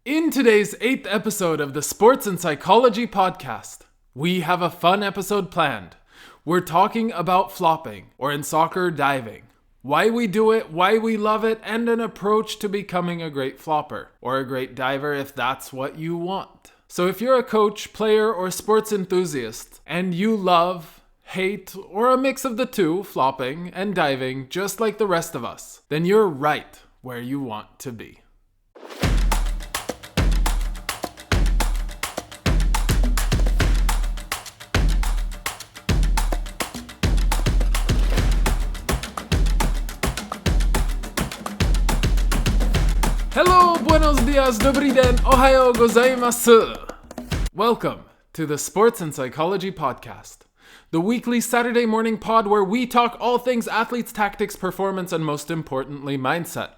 In today's 8th episode of the Sports and Psychology podcast, we have a fun episode planned. We're talking about flopping, or in soccer, diving. Why we do it, why we love it, and an approach to becoming a great flopper, or a great diver if that's what you want. So if you're a coach, player, or sports enthusiast, and you love, hate, or a mix of the two, flopping and diving, just like the rest of us, then you're right where you want to be. Hello, buenos dias, dobrý den, ohayo gozaimasu. Welcome to the Sports and Psychology podcast, the weekly Saturday morning pod where we talk all things athletes, tactics, performance, and most importantly, mindset.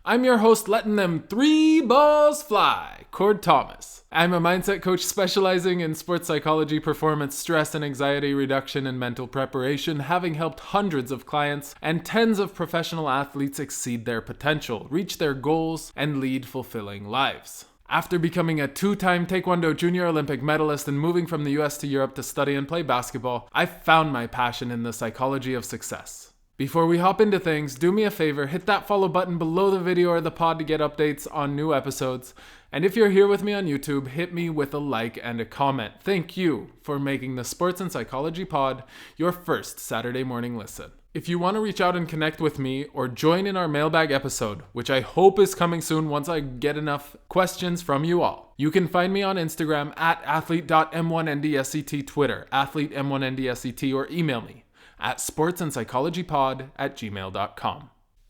I'm your host, letting them three balls fly, Cord Thomas. I'm a mindset coach specializing in sports psychology, performance, stress, and anxiety reduction and mental preparation, having helped hundreds of clients and tens of professional athletes exceed their potential, reach their goals, and lead fulfilling lives. After becoming a two-time Taekwondo Junior Olympic medalist and moving from the US to Europe to study and play basketball, I found my passion in the psychology of success. Before we hop into things, do me a favor, hit that follow button below the video or the pod to get updates on new episodes. And if you're here with me on YouTube, hit me with a like and a comment. Thank you for making the Sports and Psychology pod your first Saturday morning listen. If you want to reach out and connect with me or join in our mailbag episode, which I hope is coming soon once I get enough questions from you all, you can find me on Instagram at athlete.m1ndsct, Twitter, athletem1ndsct, or email me at sportsandpsychologypod@gmail.com.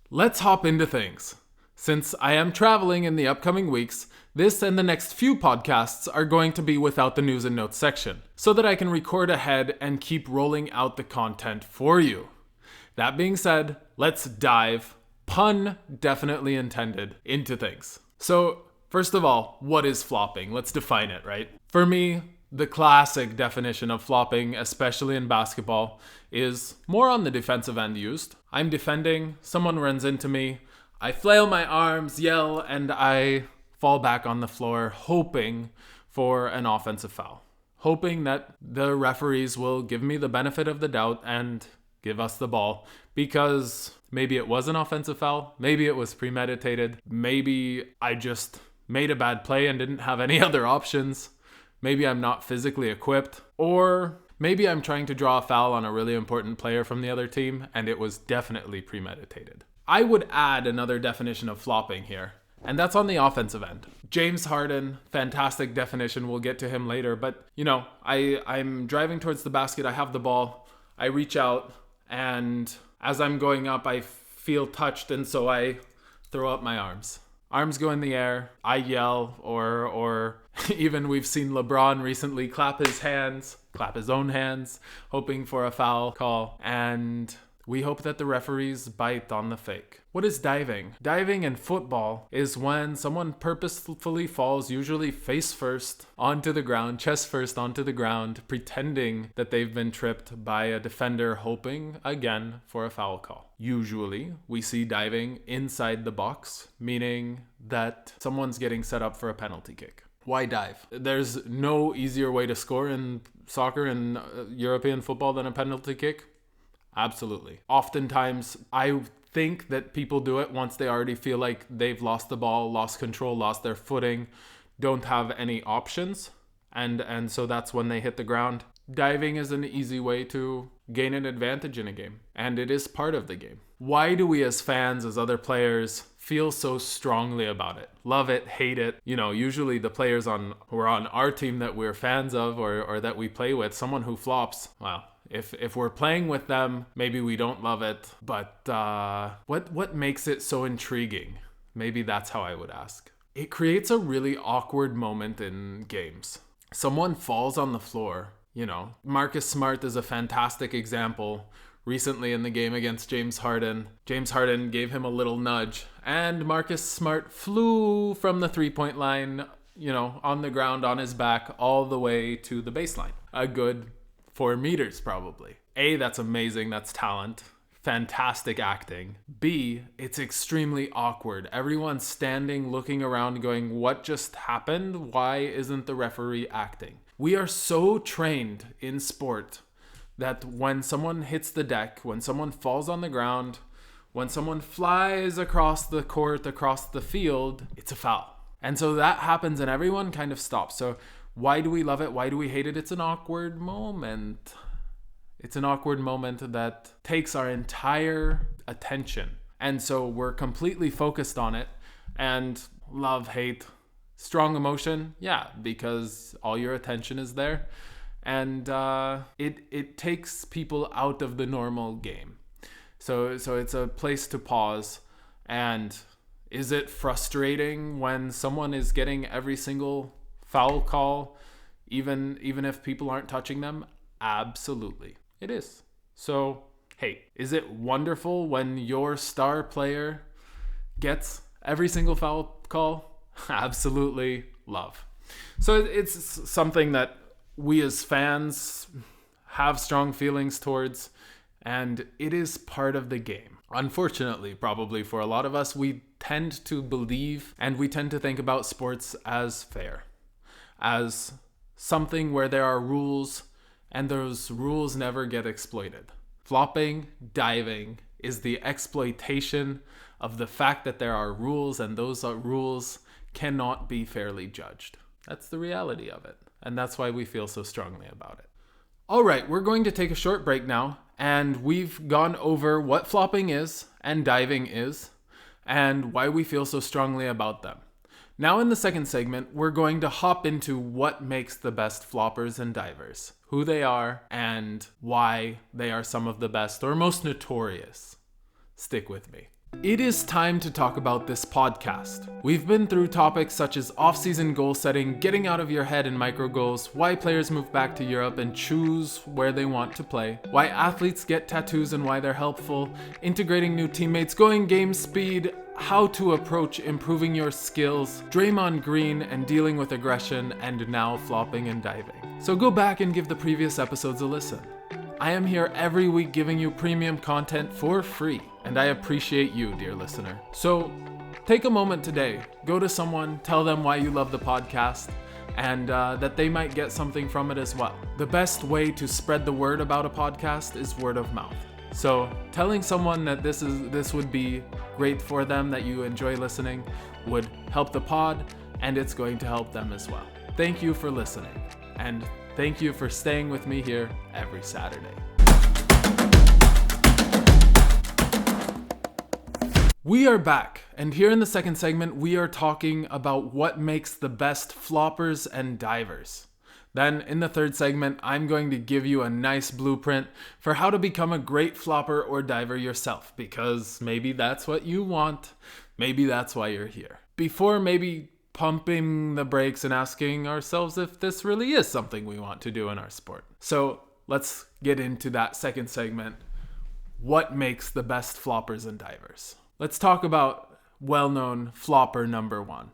Let's hop into things. Since I am traveling in the upcoming weeks, this and the next few podcasts are going to be without the news and notes section, so that I can record ahead and keep rolling out the content for you. That being said, let's dive, pun definitely intended, into things. So, first of all, what is flopping? Let's define it, right? For me, the classic definition of flopping, especially in basketball, is more on the defensive end used. I'm defending, someone runs into me, I flail my arms, yell, and I fall back on the floor, hoping for an offensive foul. Hoping that the referees will give me the benefit of the doubt and give us the ball, because maybe it was an offensive foul, maybe it was premeditated, maybe I just made a bad play and didn't have any other options. Maybe I'm not physically equipped, or maybe I'm trying to draw a foul on a really important player from the other team, and it was definitely premeditated. I would add another definition of flopping here, and that's on the offensive end. James Harden, fantastic definition, we'll get to him later, but I'm driving towards the basket, I have the ball, I reach out, and as I'm going up, I feel touched, and so I throw up my arms. Arms go in the air, I yell, or even we've seen LeBron recently clap his own hands, hoping for a foul call, and we hope that the referees bite on the fake. What is diving? Diving in football is when someone purposefully falls, usually face first onto the ground, chest first onto the ground, pretending that they've been tripped by a defender, hoping again for a foul call. Usually, we see diving inside the box, meaning that someone's getting set up for a penalty kick. Why dive? There's no easier way to score in soccer and European football than a penalty kick. Absolutely. Oftentimes, I think that people do it once they already feel like they've lost the ball, lost control, lost their footing, don't have any options, and so that's when they hit the ground. Diving is an easy way to gain an advantage in a game, and it is part of the game. Why do we as fans, as other players, feel so strongly about it? Love it, hate it. Usually the players who are on our team that we're fans of or that we play with, someone who flops, well, if we're playing with them, maybe we don't love it, but what makes it so intriguing? Maybe that's how I would ask. It creates a really awkward moment in games. Someone falls on the floor, Marcus Smart is a fantastic example. Recently in the game against James Harden gave him a little nudge, and Marcus Smart flew from the three-point line, on the ground on his back all the way to the baseline. A good 4 meters probably. That's amazing. That's talent. fantastic acting. B, it's extremely awkward. Everyone's standing, looking around, going, what just happened? Why isn't the referee acting? We are so trained in sport that when someone hits the deck, when someone falls on the ground, when someone flies across the court, across the field, it's a foul. And so that happens and everyone kind of stops. So why do we love it? Why do we hate it? It's an awkward moment. It's an awkward moment that takes our entire attention. And so we're completely focused on it. And love, hate, strong emotion, yeah, because all your attention is there. And it takes people out of the normal game. So it's a place to pause. And is it frustrating when someone is getting every single foul call, even if people aren't touching them? Absolutely. It is. So, hey, is it wonderful when your star player gets every single foul call? Absolutely love. So it's something that we as fans have strong feelings towards, and it is part of the game. Unfortunately, probably for a lot of us, we tend to believe and we tend to think about sports as fair, as something where there are rules and those rules never get exploited. Flopping, diving is the exploitation of the fact that there are rules and those rules cannot be fairly judged. That's the reality of it. And that's why we feel so strongly about it. All right, we're going to take a short break now, and we've gone over what flopping is and diving is and why we feel so strongly about them. Now in the second segment, we're going to hop into what makes the best floppers and divers, who they are, and why they are some of the best or most notorious. Stick with me. It is time to talk about this podcast. We've been through topics such as off-season goal setting, getting out of your head in micro goals, why players move back to Europe and choose where they want to play, why athletes get tattoos and why they're helpful, integrating new teammates, going game speed, how to approach improving your skills, Draymond Green and dealing with aggression, and now flopping and diving. So go back and give the previous episodes a listen. I am here every week giving you premium content for free, and I appreciate you, dear listener. So take a moment today, go to someone, tell them why you love the podcast, and that they might get something from it as well. The best way to spread the word about a podcast is word of mouth. So telling someone that this would be great for them, that you enjoy listening, would help the pod, and it's going to help them as well. Thank you for listening, and thank you for staying with me here every Saturday. We are back, and here in the second segment, we are talking about what makes the best floppers and divers. Then, in the third segment, I'm going to give you a nice blueprint for how to become a great flopper or diver yourself, because maybe that's what you want. Maybe that's why you're here. Before maybe pumping the brakes and asking ourselves if this really is something we want to do in our sport. So let's get into that second segment. What makes the best floppers and divers? Let's talk about well-known flopper number one,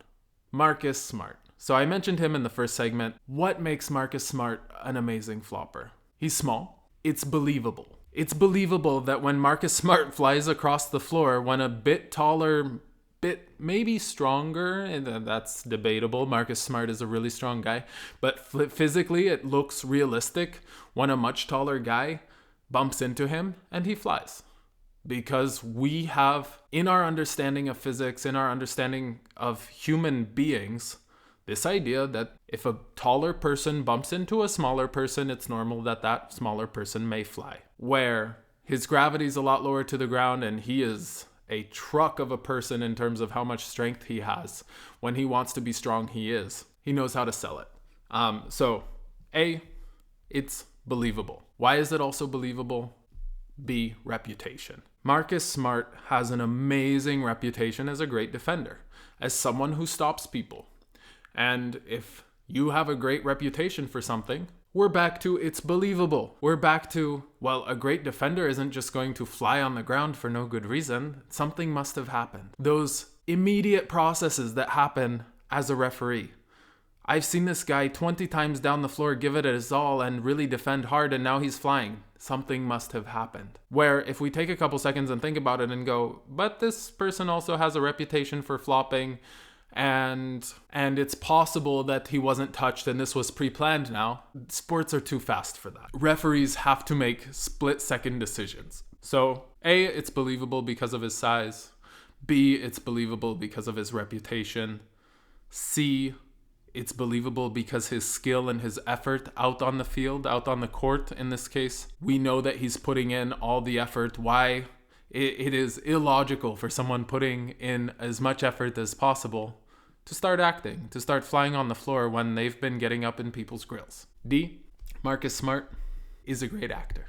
Marcus Smart. So I mentioned him in the first segment. What makes Marcus Smart an amazing flopper? He's small. It's believable. It's believable that when Marcus Smart flies across the floor, when a bit taller, bit maybe stronger, and that's debatable. Marcus Smart is a really strong guy, but physically it looks realistic when a much taller guy bumps into him and he flies. Because we have, in our understanding of physics, in our understanding of human beings, this idea that if a taller person bumps into a smaller person, it's normal that that smaller person may fly. Where his gravity is a lot lower to the ground and he is a truck of a person in terms of how much strength he has. When he wants to be strong, he is. He knows how to sell it. So, A, it's believable. Why is it also believable? B, reputation. Marcus Smart has an amazing reputation as a great defender, as someone who stops people. And if you have a great reputation for something, we're back to it's believable. We're back to, well, a great defender isn't just going to fly on the ground for no good reason. Something must have happened. Those immediate processes that happen as a referee. I've seen this guy 20 times down the floor give it his all and really defend hard, and now he's flying. Something must have happened. Where if we take a couple seconds and think about it and go, but this person also has a reputation for flopping, and it's possible that he wasn't touched and this was pre-planned now. Sports are too fast for that. Referees have to make split-second decisions. So, A, it's believable because of his size. B, it's believable because of his reputation. C, it's believable because his skill and his effort out on the field, out on the court in this case. We know that he's putting in all the effort. Why? It is illogical for someone putting in as much effort as possible to start acting, to start flying on the floor when they've been getting up in people's grills. D, Marcus Smart is a great actor.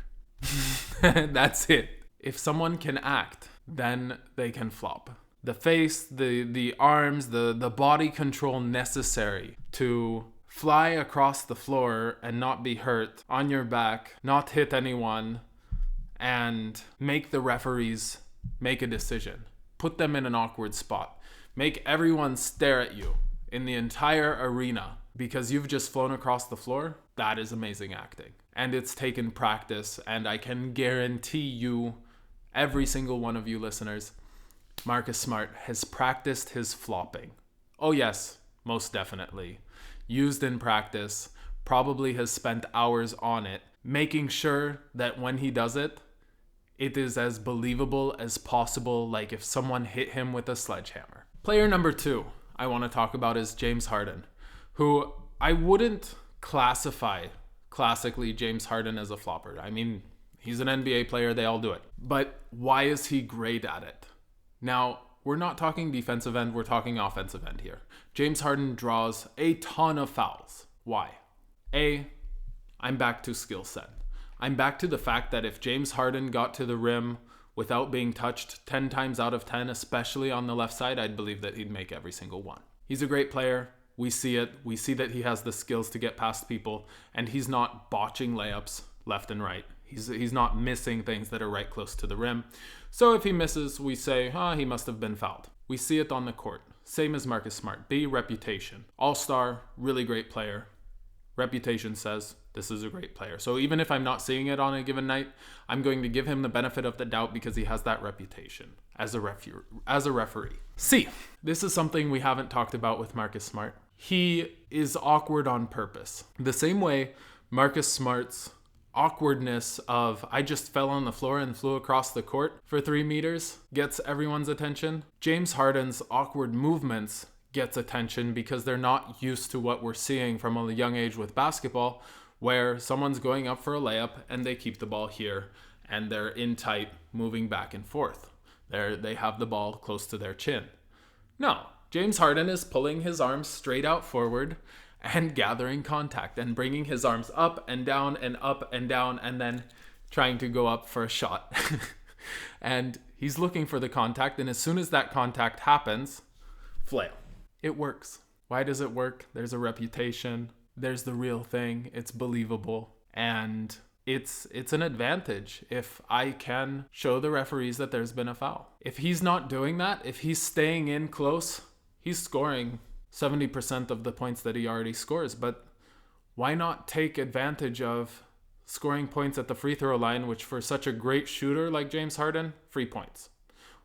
That's it. If someone can act, then they can flop. The face, the arms, the body control necessary to fly across the floor and not be hurt on your back, not hit anyone, and make the referees make a decision. Put them in an awkward spot. Make everyone stare at you in the entire arena because you've just flown across the floor. That is amazing acting. And it's taken practice, and I can guarantee you, every single one of you listeners, Marcus Smart has practiced his flopping. Oh yes, most definitely. Used in practice, probably has spent hours on it, making sure that when he does it, it is as believable as possible, like if someone hit him with a sledgehammer. Player number 2 I want to talk about is James Harden, who I wouldn't classify classically James Harden as a flopper. I mean, he's an NBA player, they all do it. But why is he great at it? Now, we're not talking defensive end, we're talking offensive end here. James Harden draws a ton of fouls. Why? A, I'm back to skill set. I'm back to the fact that if James Harden got to the rim without being touched 10 times out of 10, especially on the left side, I'd believe that he'd make every single one. He's a great player. We see it. We see that he has the skills to get past people, and he's not botching layups left and right. He's not missing things that are right close to the rim. So if he misses, we say, he must have been fouled. We see it on the court. Same as Marcus Smart. B, reputation. All-star, really great player. Reputation says this is a great player. So even if I'm not seeing it on a given night, I'm going to give him the benefit of the doubt because he has that reputation as a referee. C, this is something we haven't talked about with Marcus Smart. He is awkward on purpose. The same way Marcus Smart's awkwardness of I just fell on the floor and flew across the court for 3 meters gets everyone's attention. James Harden's awkward movements gets attention because they're not used to what we're seeing from a young age with basketball, where someone's going up for a layup and they keep the ball here and they're in tight, moving back and forth. They have the ball close to their chin. No, James Harden is pulling his arms straight out forward and gathering contact and bringing his arms up and down and then trying to go up for a shot. And he's looking for the contact, and as soon as that contact happens, flail. It works. Why does it work? There's a reputation. There's the real thing. It's believable. And it's an advantage if I can show the referees that there's been a foul. If he's not doing that, if he's staying in close, he's scoring 70% of the points that he already scores. But why not take advantage of scoring points at the free throw line, which for such a great shooter like James Harden, free points.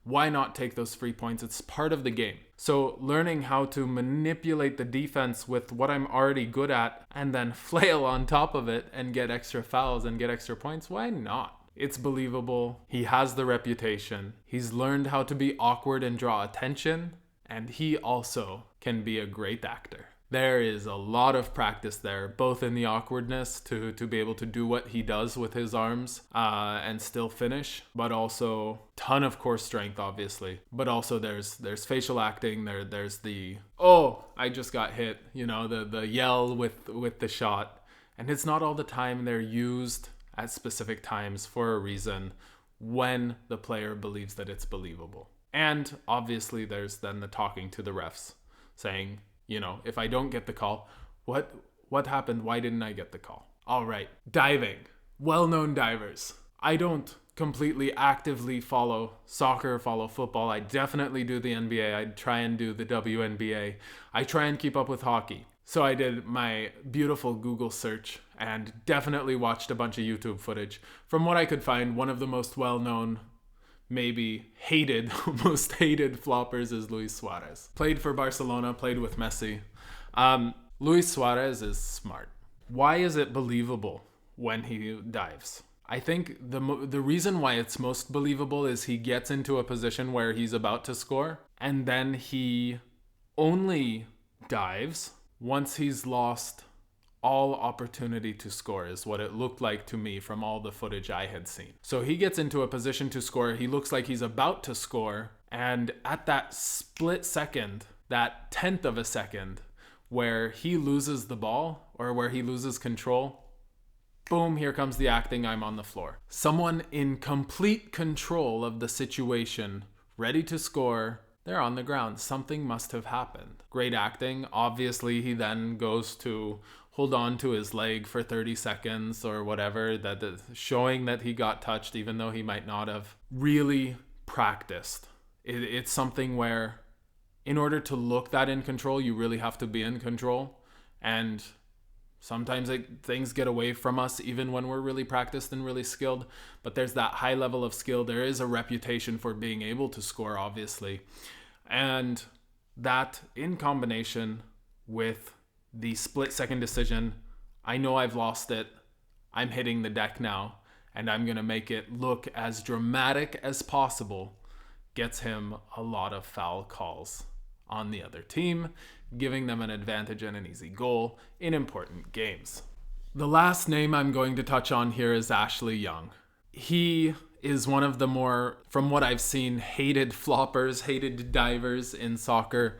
Why not take those free points? It's part of the game. So learning how to manipulate the defense with what I'm already good at and then flail on top of it and get extra fouls and get extra points, why not? It's believable. He has the reputation. He's learned how to be awkward and draw attention. And he also can be a great actor. There is a lot of practice there, both in the awkwardness to be able to do what he does with his arms and still finish, but also ton of core strength, obviously. But also there's facial acting. There's the, I just got hit, the yell with the shot. And it's not all the time. They're used at specific times for a reason when the player believes that it's believable. And obviously there's then the talking to the refs saying, if I don't get the call, what happened? Why didn't I get the call? All right, diving. Well-known divers. I don't completely actively follow soccer, follow football. I definitely do the NBA. I try and do the WNBA. I try and keep up with hockey. So I did my beautiful Google search and definitely watched a bunch of YouTube footage. From what I could find, one of the most well-known, maybe hated, most hated floppers is Luis Suarez. Played for Barcelona, played with Messi. Luis Suarez is smart. Why is it believable when he dives? I think the reason why it's most believable is he gets into a position where he's about to score, and then he only dives once he's lost all opportunity to score, is what it looked like to me from all the footage I had seen. So he gets into a position to score, he looks like he's about to score, and at that split second, that tenth of a second, where he loses the ball or where he loses control, boom, here comes the acting, I'm on the floor. Someone in complete control of the situation, ready to score, they're on the ground. Something must have happened. Great acting. Obviously, he then goes to hold on to his leg for 30 seconds or whatever, that showing that he got touched even though he might not have. Really practiced. It's something where in order to look that in control, you really have to be in control. And sometimes things get away from us even when we're really practiced and really skilled. But there's that high level of skill. There is a reputation for being able to score, obviously. And that in combination with the split-second decision, I know I've lost it. I'm hitting the deck now. And I'm going to make it look as dramatic as possible. Gets him a lot of foul calls on the other team, giving them an advantage and an easy goal in important games. The last name I'm going to touch on here is Ashley Young. He is one of the more, from what I've seen, hated floppers, hated divers in soccer.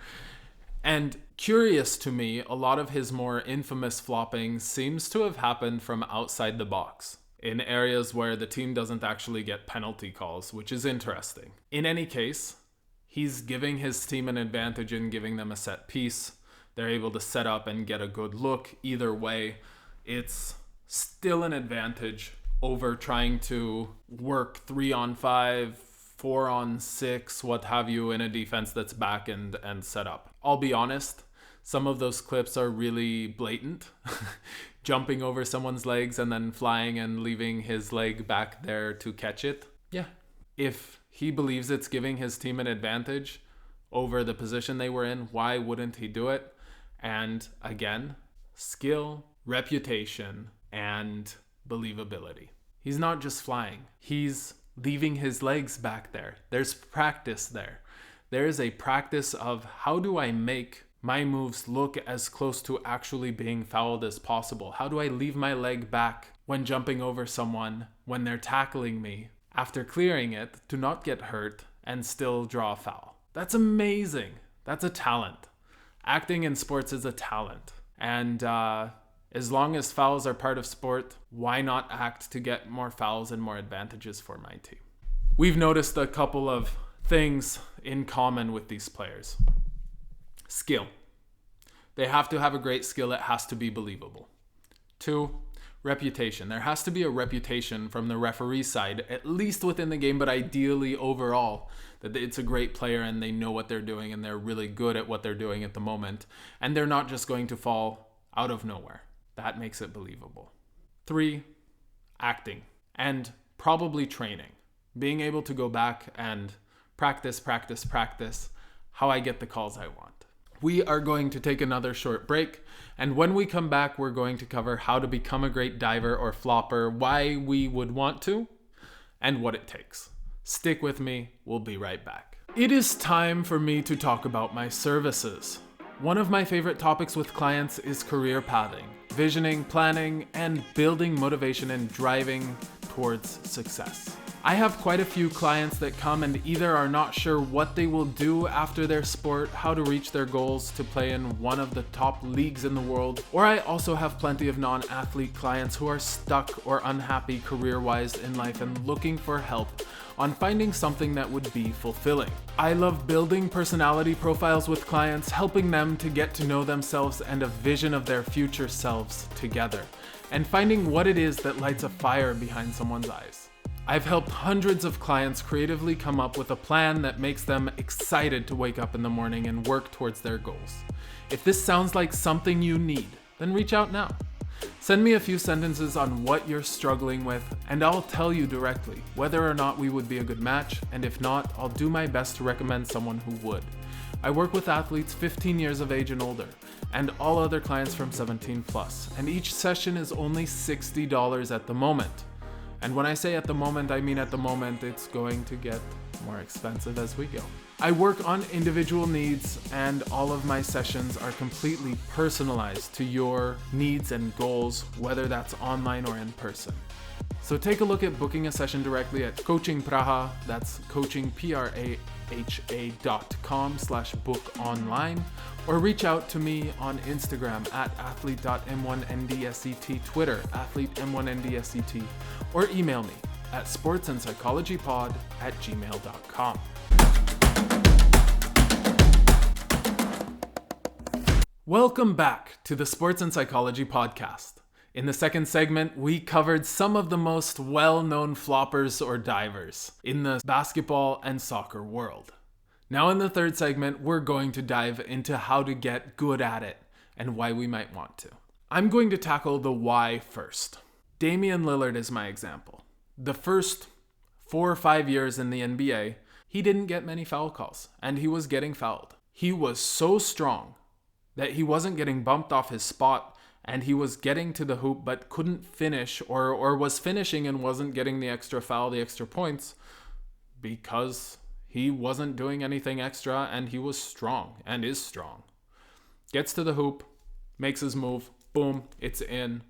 And curious to me, a lot of his more infamous flopping seems to have happened from outside the box, in areas where the team doesn't actually get penalty calls, which is interesting. In any case, he's giving his team an advantage in giving them a set piece. They're able to set up and get a good look. Either way, it's still an advantage over trying to work 3-on-5, 4-on-6, what have you, in a defense that's back and set up. I'll be honest, some of those clips are really blatant. Jumping over someone's legs and then flying and leaving his leg back there to catch it. Yeah. If he believes it's giving his team an advantage over the position they were in, why wouldn't he do it? And again, skill, reputation, and believability. He's not just flying. He's leaving his legs back there. There's practice there. There is a practice of how do I make my moves look as close to actually being fouled as possible? How do I leave my leg back when jumping over someone, when they're tackling me, after clearing it to not get hurt and still draw a foul? That's amazing. That's a talent. Acting in sports is a talent. And as long as fouls are part of sport, why not act to get more fouls and more advantages for my team? We've noticed a couple of things in common with these players. Skill. They have to have a great skill. It has to be believable. 2, reputation. There has to be a reputation from the referee side, at least within the game, but ideally overall, that it's a great player and they know what they're doing and they're really good at what they're doing at the moment. And they're not just going to fall out of nowhere. That makes it believable. 3, acting and probably training. Being able to go back and practice how I get the calls I want. We are going to take another short break, and when we come back, we're going to cover how to become a great diver or flopper, why we would want to, and what it takes. Stick with me, we'll be right back. It is time for me to talk about my services. One of my favorite topics with clients is career pathing, visioning, planning, and building motivation and driving towards success. I have quite a few clients that come and either are not sure what they will do after their sport, how to reach their goals to play in one of the top leagues in the world, or I also have plenty of non-athlete clients who are stuck or unhappy career-wise in life and looking for help on finding something that would be fulfilling. I love building personality profiles with clients, helping them to get to know themselves and a vision of their future selves together, and finding what it is that lights a fire behind someone's eyes. I've helped hundreds of clients creatively come up with a plan that makes them excited to wake up in the morning and work towards their goals. If this sounds like something you need, then reach out now. Send me a few sentences on what you're struggling with, and I'll tell you directly whether or not we would be a good match, and if not, I'll do my best to recommend someone who would. I work with athletes 15 years of age and older, and all other clients from 17 plus, and each session is only $60 at the moment. And when I say at the moment, I mean at the moment. It's going to get more expensive as we go. I work on individual needs, and all of my sessions are completely personalized to your needs and goals, whether that's online or in person. So take a look at booking a session directly at Coaching Praha, that's coachingpraha.com/book-online, or reach out to me on Instagram at athlete.m1ndset, Twitter athlete_m1ndset, or email me at sportsandpsychologypod@gmail.com. Welcome back to the Sports and Psychology Podcast. In the second segment, we covered some of the most well-known floppers or divers in the basketball and soccer world. Now in the third segment, we're going to dive into how to get good at it and why we might want to. I'm going to tackle the why first. Damian Lillard is my example. The first 4 or 5 years in the NBA, he didn't get many foul calls, and he was getting fouled. He was so strong that he wasn't getting bumped off his spot, and he was getting to the hoop but couldn't finish, or was finishing and wasn't getting the extra foul, the extra points, because he wasn't doing anything extra, and he was strong and is strong. Gets to the hoop, makes his move, boom, it's in.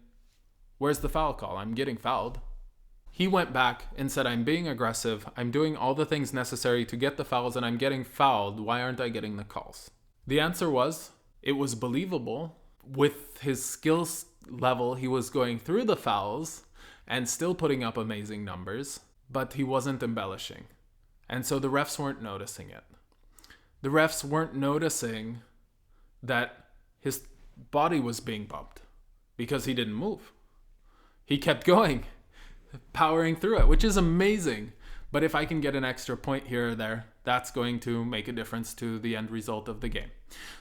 Where's the foul call? I'm getting fouled. He went back and said, I'm being aggressive, I'm doing all the things necessary to get the fouls, and I'm getting fouled. Why aren't I getting the calls? The answer was, it was believable. With his skills level, he was going through the fouls and still putting up amazing numbers, but he wasn't embellishing. And so the refs weren't noticing it. The refs weren't noticing that his body was being bumped because he didn't move. He kept going, powering through it, which is amazing. But if I can get an extra point here or there, that's going to make a difference to the end result of the game.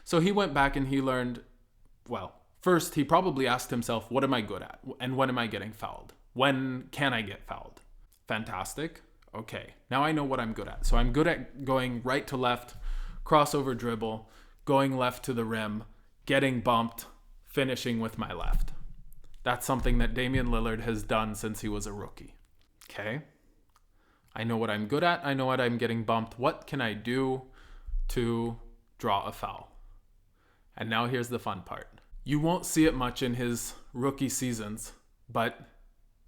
So he went back and he learned, well, first he probably asked himself, what am I good at? And when am I getting fouled? When can I get fouled? Fantastic. Okay, now I know what I'm good at. So I'm good at going right to left, crossover dribble, going left to the rim, getting bumped, finishing with my left. That's something that Damian Lillard has done since he was a rookie. Okay, I know what I'm good at. I know what I'm getting bumped. What can I do to draw a foul? And now here's the fun part. You won't see it much in his rookie seasons, but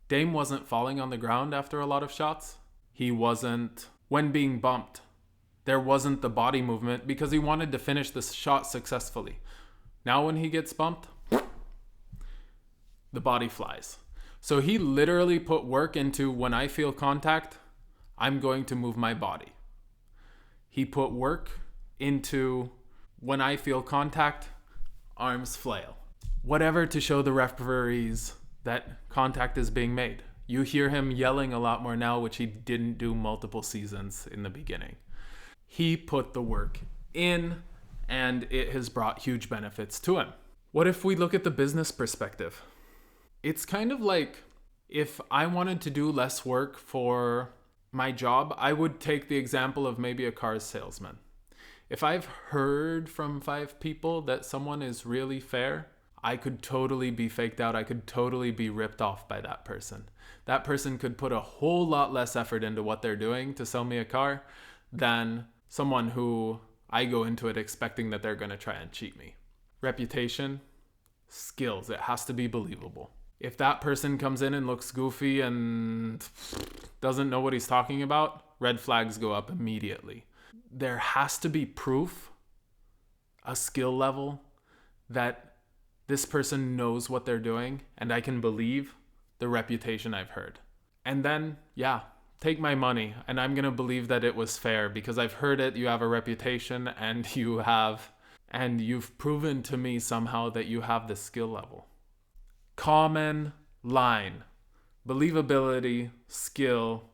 Dame wasn't falling on the ground after a lot of shots. He wasn't, when being bumped, there wasn't the body movement because he wanted to finish the shot successfully. Now when he gets bumped, the body flies. So he literally put work into, when I feel contact, I'm going to move my body. He put work into, when I feel contact, arms flail. Whatever to show the referees that contact is being made. You hear him yelling a lot more now, which he didn't do multiple seasons in the beginning. He put the work in, and it has brought huge benefits to him. What if we look at the business perspective? It's kind of like if I wanted to do less work for my job, I would take the example of maybe a car salesman. If I've heard from 5 people that someone is really fair, I could totally be faked out. I could totally be ripped off by that person. That person could put a whole lot less effort into what they're doing to sell me a car than someone who I go into it expecting that they're going to try and cheat me. Reputation, skills, it has to be believable. If that person comes in and looks goofy and doesn't know what he's talking about, red flags go up immediately. There has to be proof, a skill level, that this person knows what they're doing, and I can believe the reputation I've heard. And then, take my money, and I'm going to believe that it was fair because I've heard it, you have a reputation, and you've proven to me somehow that you have the skill level. Common line, believability, skill,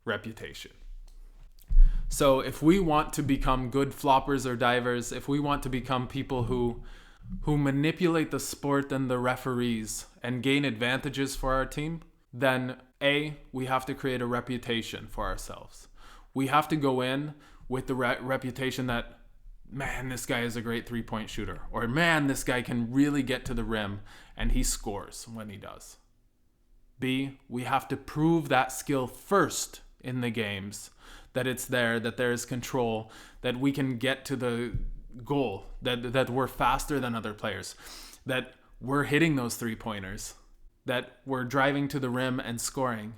reputation. So if we want to become good floppers or divers, if we want to become people who manipulate the sport and the referees and gain advantages for our team, then A, we have to create a reputation for ourselves. We have to go in with the reputation that, man, this guy is a great three-point shooter, or man, this guy can really get to the rim and he scores when he does. B, we have to prove that skill first in the games, that it's there, that there is control, that we can get to the goal, that we're faster than other players, that we're hitting those three-pointers, that we're driving to the rim and scoring.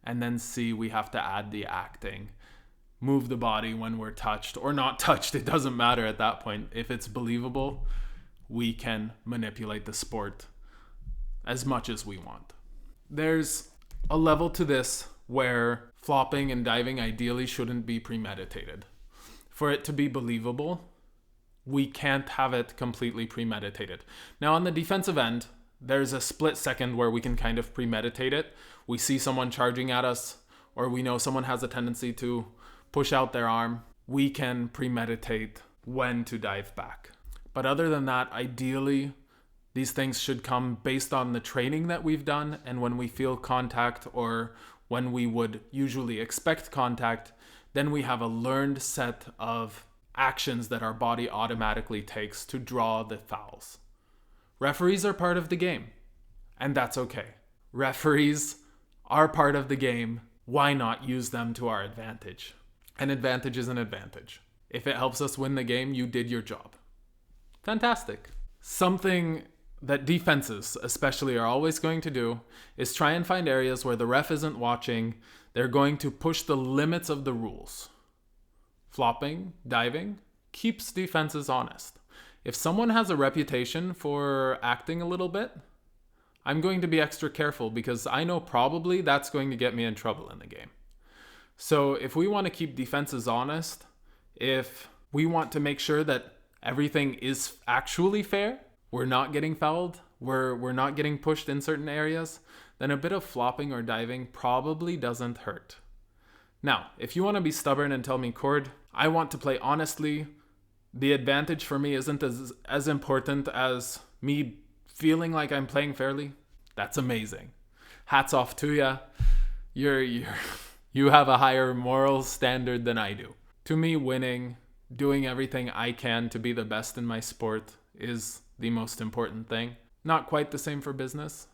And then C, we have to add the acting. Move the body when we're touched or not touched. It doesn't matter at that point. If it's believable, we can manipulate the sport as much as we want. There's a level to this where flopping and diving ideally shouldn't be premeditated. For it to be believable, we can't have it completely premeditated. Now, on the defensive end, there's a split second where we can kind of premeditate it. We see someone charging at us, or we know someone has a tendency to push out their arm. We can premeditate when to dive back. But other than that, ideally, these things should come based on the training that we've done, and when we feel contact or when we would usually expect contact, then we have a learned set of actions that our body automatically takes to draw the fouls. Referees are part of the game, and that's okay. Referees are part of the game. Why not use them to our advantage? An advantage is an advantage. If it helps us win the game, you did your job. Fantastic. Something that defenses especially are always going to do is try and find areas where the ref isn't watching. They're going to push the limits of the rules. Flopping, diving, keeps defenses honest. If someone has a reputation for acting a little bit, I'm going to be extra careful because I know probably that's going to get me in trouble in the game. So if we want to keep defenses honest, if we want to make sure that everything is actually fair, we're not getting fouled, we're not getting pushed in certain areas, then a bit of flopping or diving probably doesn't hurt. Now, if you want to be stubborn and tell me, Cord, I want to play honestly, the advantage for me isn't as important as me feeling like I'm playing fairly, that's amazing. Hats off to ya. You have a higher moral standard than I do. To me, winning, doing everything I can to be the best in my sport is the most important thing. Not quite the same for business,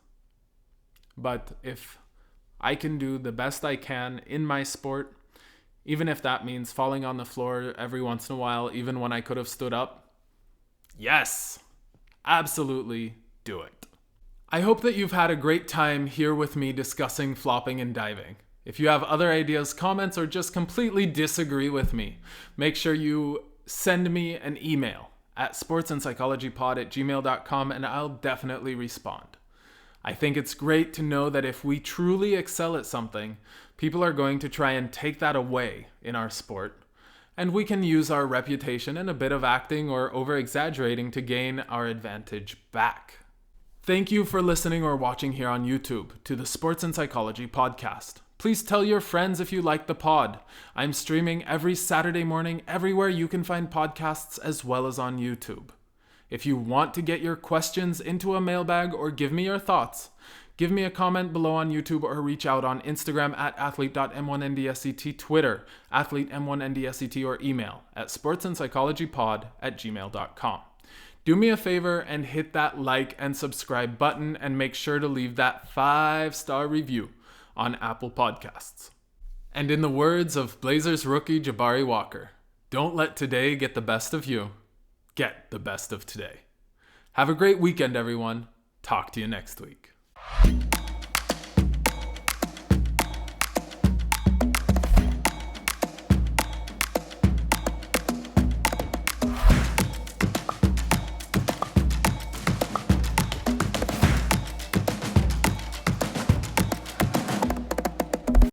but if I can do the best I can in my sport, even if that means falling on the floor every once in a while, even when I could have stood up, yes, absolutely do it. I hope that you've had a great time here with me discussing flopping and diving. If you have other ideas, comments, or just completely disagree with me, make sure you send me an email at sportsandpsychologypod@gmail.com and I'll definitely respond. I think it's great to know that if we truly excel at something, people are going to try and take that away in our sport, and we can use our reputation and a bit of acting or over-exaggerating to gain our advantage back. Thank you for listening or watching here on YouTube to the Sports and Psychology Podcast. Please tell your friends if you like the pod. I'm streaming every Saturday morning everywhere you can find podcasts as well as on YouTube. If you want to get your questions into a mailbag or give me your thoughts, give me a comment below on YouTube or reach out on Instagram at athlete.m1ndsct, Twitter, athletem1ndsct, or email at sportsandpsychologypod@gmail.com. Do me a favor and hit that like and subscribe button and make sure to leave that 5-star review on Apple Podcasts. And in the words of Blazers rookie Jabari Walker, don't let today get the best of you. Get the best of today. Have a great weekend, everyone. Talk to you next week.